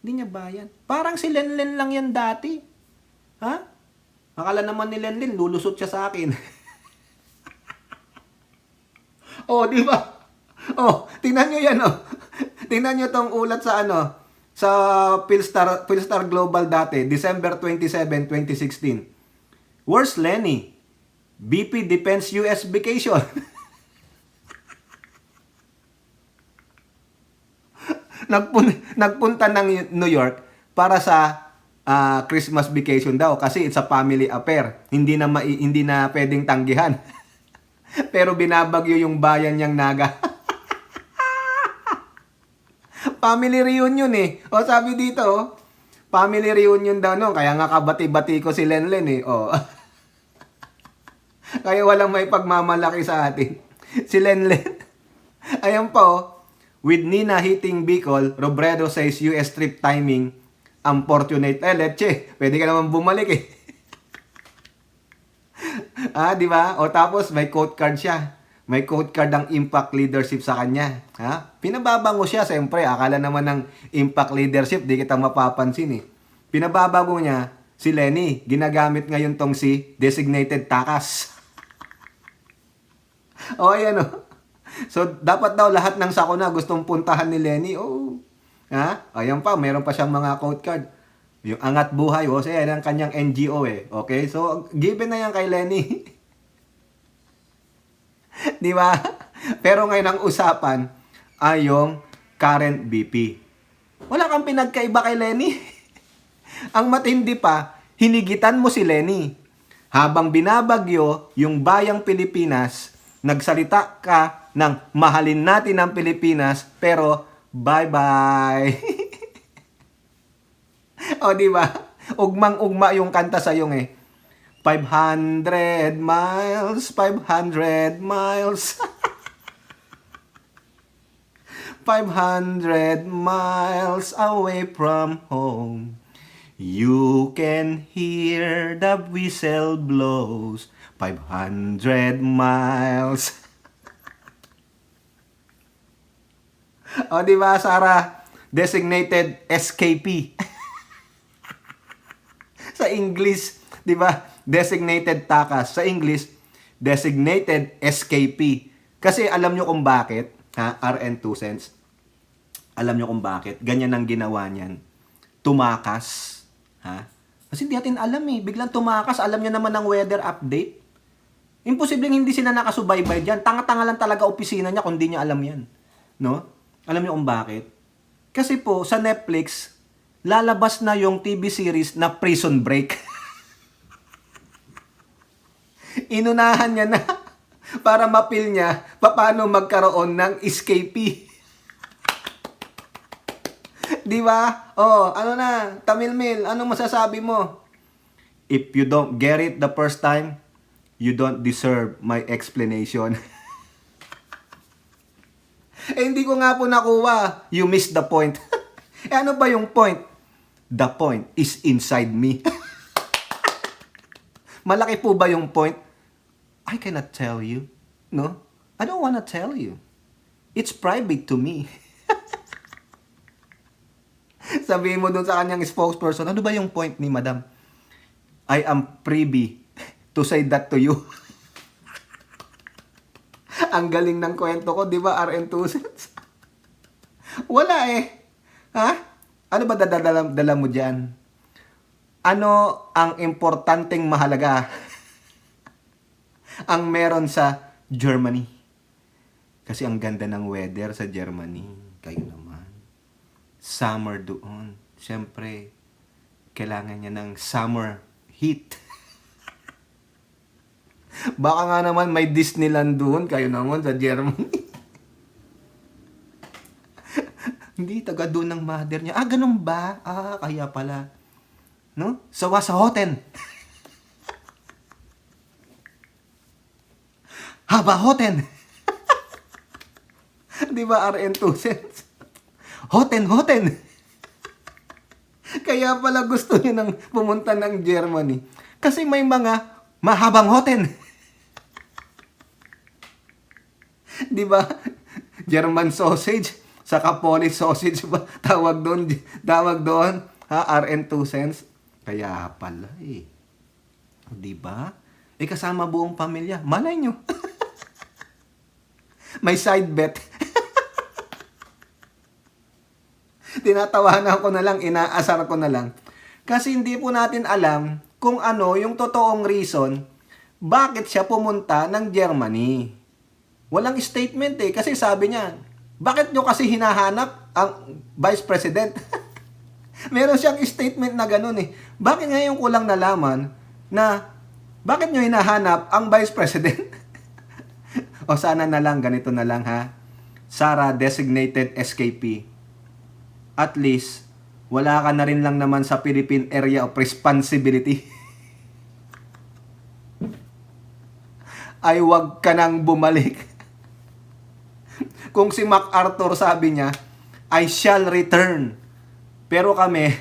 Hindi niya bayan. Parang si Lenlen lang yan dati. Ha? Akala naman ni Lenlen, lulusot siya sa akin. Di ba? Tingnan nyo yan, Tingnan nyo tong ulat sa sa Philstar Global dati, December 27, 2016. Where's Lenny? BP Defense US Vacation. Nagpunta ng New York para sa Christmas vacation daw kasi it's a family affair. Hindi na pwedeng tanggihan. Pero binabagyo yung bayan niyang Naga. Family reunion eh. Sabi dito, family reunion daw no. Kaya nga kabati-bati ko si Lenlen eh. Kaya walang may pagmamalaki sa atin. Si Lenlen. Ayan pa With Nina hitting Bicol, Robredo says US trip timing unfortunate. Leche, pwede ka naman bumalik eh. Di ba? Tapos may quote card siya. May quote card ang impact leadership sa kanya. Pinababango siya, siyempre. Akala naman ng impact leadership, di kita mapapansin eh. Pinababago niya, si Lenny, ginagamit ngayon tong si designated takas. Ayan So, dapat daw lahat ng sakuna gustong puntahan ni Lenny. Ayan pa, meron pa siyang mga quote card. Yung Angat Buhay, yan ang kanyang NGO eh. Okay, so given na yan kay Lenny. Di ba? Pero ngayon ang usapan ay yung current VP. Wala kang pinagkaiba kay Lenny. Ang matindi pa, hinigitan mo si Lenny. Habang binabagyo yung bayang Pilipinas, nagsalita ka ng mahalin natin ang Pilipinas, pero bye-bye. Di ba? Ugmang-ugma yung kanta sa yung 500 miles, 500 miles. 500 miles away from home. You can hear the whistle blows. 500 miles. O, di ba, Sarah? Designated SKP. Sa English, di ba? Designated takas. Sa English, designated SKP. Kasi alam nyo kung bakit, ha? RN 2 cents. Alam nyo kung bakit. Ganyan ang ginawa niyan. Tumakas. Ha? Kasi hindi natin alam eh. Biglang tumakas. Alam niya naman ang weather update. Imposibleng hindi sila nakasubaybay dyan. Tanga-tanga lang talaga opisina niya kung hindi niya alam yan. No? Alam niyo kung bakit? Kasi po, sa Netflix, lalabas na yung TV series na Prison Break. Inunahan niya na para mapil niya paano magkaroon ng escapee. Di ba? Oh, ano na? Tamilmil, anong masasabi mo? If you don't get it the first time, you don't deserve my explanation. Hindi ko nga po nakuha. You missed the point. Ano ba yung point? The point is inside me. Malaki po ba yung point? I cannot tell you. No? I don't wanna tell you. It's private to me. Sabihin mo dun sa kanyang spokesperson, ano ba yung point ni madam? I am privy to say that to you. Ang galing ng kwento ko, di ba, RN 2 cents? Wala eh. Ha? Ano ba dala mo dyan? Ano ang importanteng mahalaga ang meron sa Germany? Kasi ang ganda ng weather sa Germany. Kayo naman. Summer doon. Siyempre, kailangan niya ng summer heat. Baka nga naman may Disneyland doon. Kayo naman sa Germany. Hindi, taga doon ng mother niya. Ah, ganun ba? Ah, kaya pala. No? Sawa sa hoten. Haba hoten. Di ba RN 2 cents? Hoten, hoten. Kaya pala gusto niya nang pumunta ng Germany. Kasi may mga mahabang hoten. Di ba? German sausage, saka Polish sausage ba? Tawag doon, ha? RN 2 cents. Kaya pala eh. Di ba? Eh kasama buong pamilya. Malay nyo. May side bet. Tinatawanan ko na lang, inaasar ko na lang. Kasi hindi po natin alam kung ano yung totoong reason bakit siya pumunta ng Germany. Walang statement eh. Kasi sabi niya, bakit nyo kasi hinahanap ang Vice President? Meron siyang statement na ganun eh. Bakit ngayon ko lang nalaman na bakit nyo hinahanap ang Vice President? O sana na lang, ganito na lang ha. Sarah, designated SKP. At least, wala ka na rin lang naman sa Philippine Area of Responsibility. Ay wag ka nang bumalik. Kung si MacArthur sabi niya, I shall return. Pero kami,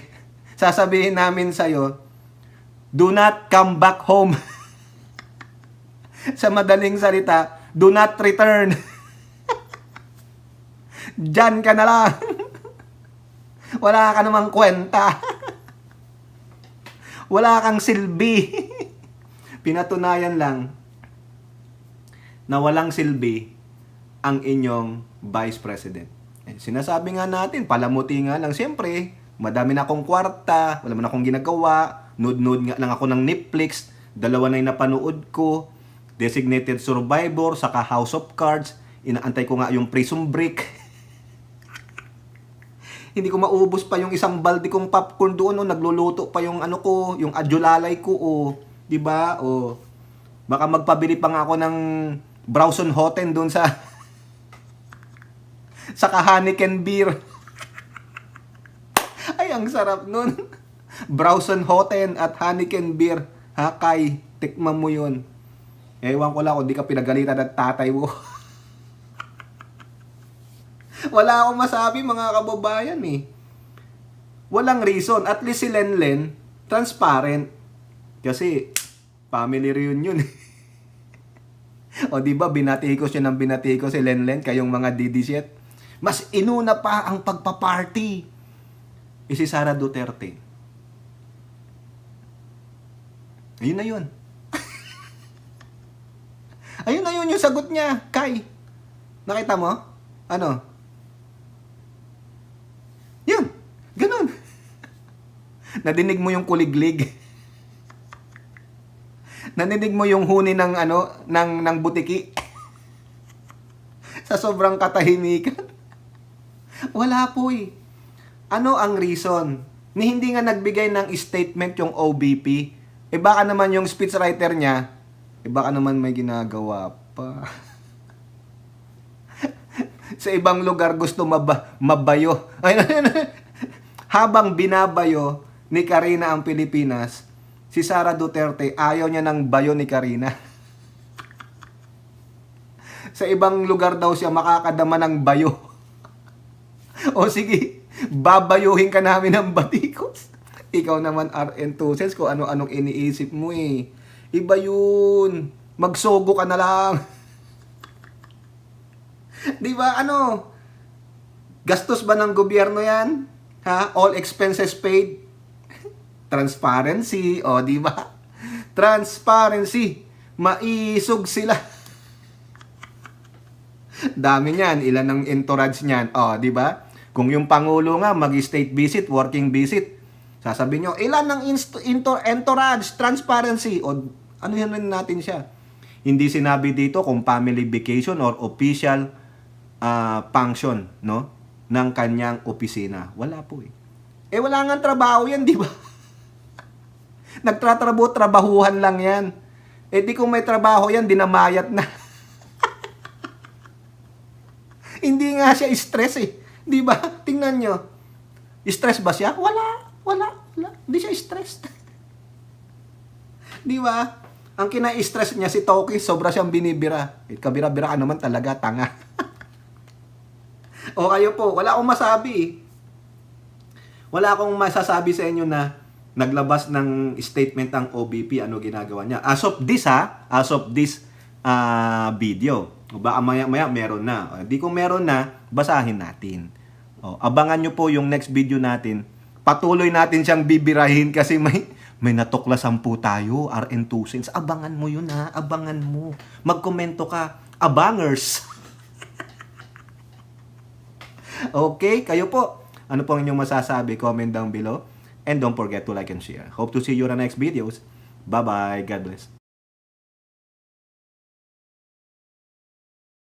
sasabihin namin sa'yo, do not come back home. Sa madaling salita, do not return. Diyan ka na lang. Wala ka namang kwenta. Wala kang silbi. Pinatunayan lang na walang silbi ang inyong Vice President. Sinasabi nga natin, palamuti nga lang. Siyempre, madami na akong kwarta, wala man akong ginagawa, nood-nood nga lang ako ng Netflix, 2 na yung napanood ko, Designated Survivor, saka House of Cards, inaantay ko nga yung Prison Break. Hindi ko maubos pa yung isang balde kong popcorn doon, nagluluto pa yung ano ko, yung adjulalay ko, di ba? Baka magpabili pa nga ako ng Brauson Hoten doon sa Heineken beer. Ay, ang sarap nun. Brauson Hoten at Heineken beer. Ha, Kai, tikman mo yun. Ewan ko lang kung di ka pinagalitan at tatay mo. Wala akong masabi mga kababayan eh. Walang reason. At least si Lenlen, transparent. Kasi, family reunion. O di ba binatikos yun ang binatikos si Lenlen kayong mga didisyet. Mas inuna pa ang pagpa-party. Si Sara Duterte. Ayun na yun. Ayun na yun yung sagot niya, Kai. Nakita mo? Ano? Yun. Ganun. Nadinig mo yung kuliglig. Nadinig mo yung huni ng ng butiki. Sa sobrang katahimikan. Wala po eh. Ano ang reason? Ni hindi nga nagbigay ng statement yung OBP. Baka naman yung speechwriter niya, baka naman may ginagawa pa. Sa ibang lugar gusto mabayo. Habang binabayo ni Karina ang Pilipinas, si Sara Duterte ayaw niya ng bayo ni Karina. Sa ibang lugar daw siya makakadama ng bayo. O sige, babayuhin ka namin ng batikos. Ikaw naman RN2 Sense kung ano-anong iniisip mo eh. Iba yun. Magsogo ka na lang. Di ba gastos ba ng gobyerno yan? Ha? All expenses paid? Transparency. O, di ba? Transparency. Maisog sila. Dami niyan. Ilan ang entourage niyan? O, di ba? Kung yung Pangulo nga mag-state visit, working visit, sasabihin nyo, ilan ng entourage, transparency, o ano yan natin siya. Hindi sinabi dito kung family vacation or official function, no, ng kanyang opisina. Wala po eh. Wala nga trabaho yan, di ba? Trabahuhan lang yan. Di kung may trabaho yan, dinamayat na. Hindi nga siya stress eh. Di ba? Tingnan nyo. Stress ba siya? Wala. Hindi siya stressed. Di ba? Ang kina-stress niya si Toki, sobra siyang binibira. Kabira-bira ka naman talaga, tanga. O kayo po, wala akong masabi. Wala akong masasabi sa inyo na naglabas ng statement ang OBP, ano ginagawa niya. As of this video. O baka maya meron na. Di kung meron na, basahin natin. Abangan nyo po yung next video natin. Patuloy natin siyang bibirahin kasi may natuklasan po tayo, RN2 Sense. Abangan mo yun ha, abangan mo. Magkomento ka, abangers. Okay, kayo po. Ano po ang inyong masasabi? Comment down below. And don't forget to like and share. Hope to see you on the next videos. Bye-bye. God bless.